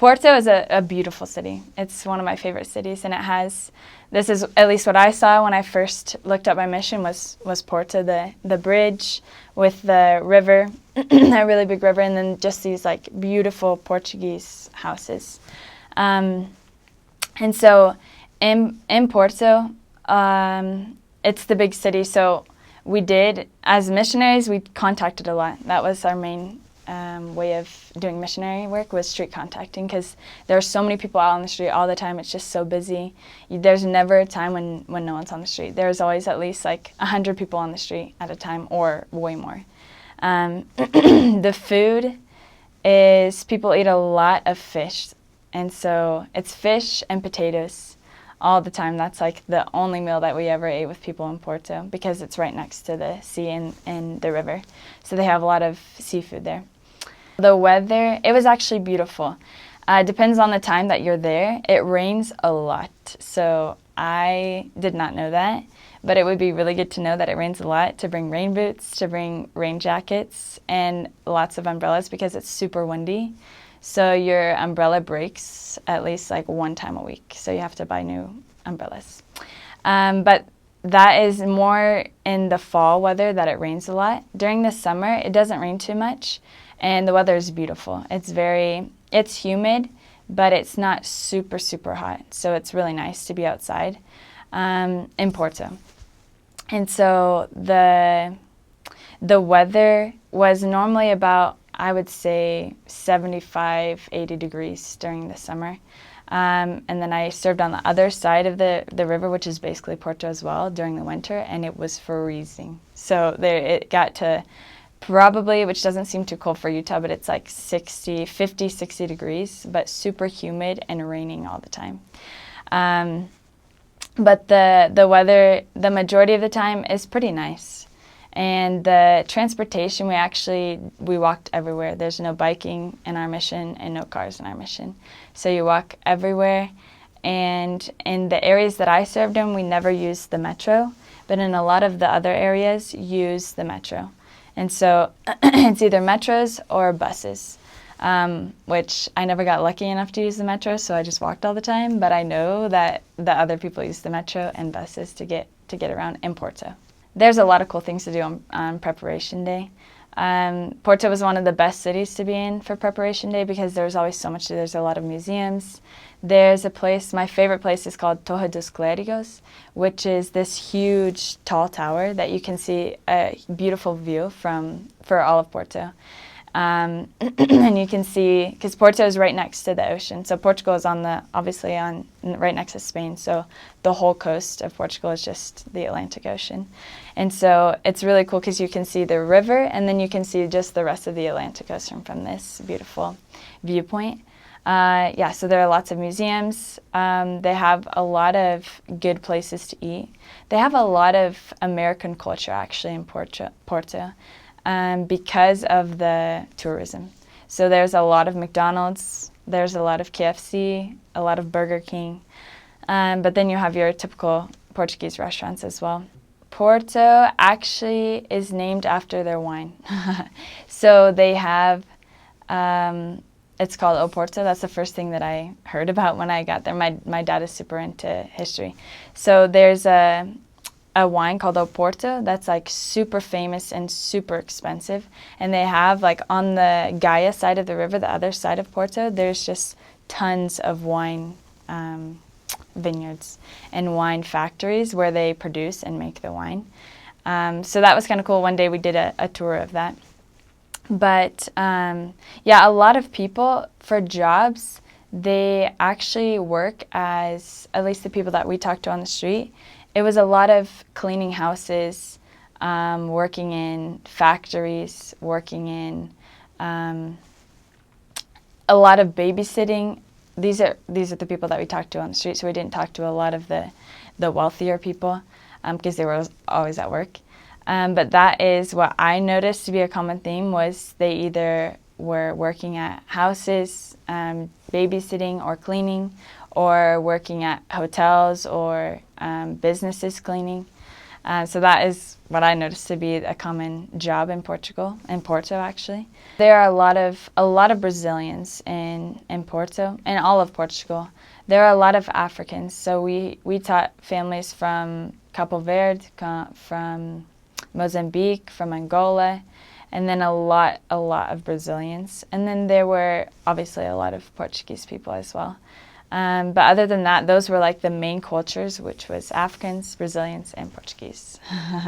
Porto is a beautiful city. It's one of my favorite cities, and it has, this is at least what I saw when I first looked up my mission was Porto, the bridge with the river, a really big river, and then just these like beautiful Portuguese houses. And so in Porto, it's the big city, so we did, as missionaries, we contacted a lot. That was our main way of doing missionary work, was street contacting, because there are so many people out on the street all the time. It's just so busy. There's never a time when no one's on the street. There's always at least like 100 people on the street at a time, or way more. The food is, people eat a lot of fish, and so it's fish and potatoes all the time. That's like the only meal that we ever ate with people in Porto, because it's right next to the sea and the river. So they have a lot of seafood there. The weather, it was actually beautiful. Depends on the time that you're there. It rains a lot. So I did not know that, but it would be really good to know that it rains a lot, to bring rain boots, to bring rain jackets, and lots of umbrellas, because it's super windy. So your umbrella breaks at least like one time a week. So you have to buy new umbrellas. But that is more in the fall weather that it rains a lot. During the summer, it doesn't rain too much, and the weather is beautiful. It's humid, but it's not super, super hot. So it's really nice to be outside in Porto. And so the weather was normally about, I would say, 75, 80 degrees during the summer. And then I served on the other side of the river, which is basically Porto as well, during the winter, and it was freezing. So it got to probably, which doesn't seem too cold for Utah, but it's like 50, 60 degrees, but super humid and raining all the time. But the weather, the majority of the time, is pretty nice. And the transportation, we walked everywhere. There's no biking in our mission and no cars in our mission. So you walk everywhere. And in the areas that I served in, we never used the metro. But in a lot of the other areas, use the metro. And so it's either metros or buses, which I never got lucky enough to use the metro, so I just walked all the time. But I know that the other people use the metro and buses to get around in Porto. There's a lot of cool things to do on Preparation Day. Porto was one of the best cities to be in for Preparation Day, because there's always so much to do. There's a lot of museums. There's a place, my favorite place is called Torre dos Clérigos, which is this huge tall tower that you can see a beautiful view for all of Porto. And you can see, because Porto is right next to the ocean, so Portugal is obviously right next to Spain, so the whole coast of Portugal is just the Atlantic Ocean. And so it's really cool because you can see the river, and then you can see just the rest of the Atlantic Ocean from this beautiful viewpoint. So there are lots of museums. They have a lot of good places to eat. They have a lot of American culture actually in Porto. Because of the tourism. So there's a lot of McDonald's, there's a lot of KFC, a lot of Burger King, but then you have your typical Portuguese restaurants as well. Porto actually is named after their wine. So they have, it's called O Porto. That's the first thing that I heard about when I got there. My dad is super into history. So there's a wine called O Porto that's like super famous and super expensive, and they have like on the Gaia side of the river, the other side of Porto, there's just tons of wine vineyards and wine factories where they produce and make the wine. So that was kind of cool. One day we did a tour of that. But a lot of people for jobs, they actually work as, at least the people that we talked to on the street, it was a lot of cleaning houses, working in factories, working in a lot of babysitting. These are the people that we talked to on the street, so we didn't talk to a lot of the wealthier people because they were always at work. But that is what I noticed to be a common theme, was they either were working at houses, babysitting or cleaning, or working at hotels or businesses cleaning. So that is what I noticed to be a common job in Portugal, in Porto actually. There are a lot of Brazilians in Porto, in all of Portugal. There are a lot of Africans, so we taught families from Cabo Verde, from Mozambique, from Angola, and then a lot of Brazilians. And then there were obviously a lot of Portuguese people as well. But other than that, those were like the main cultures, which was Africans, Brazilians, and Portuguese.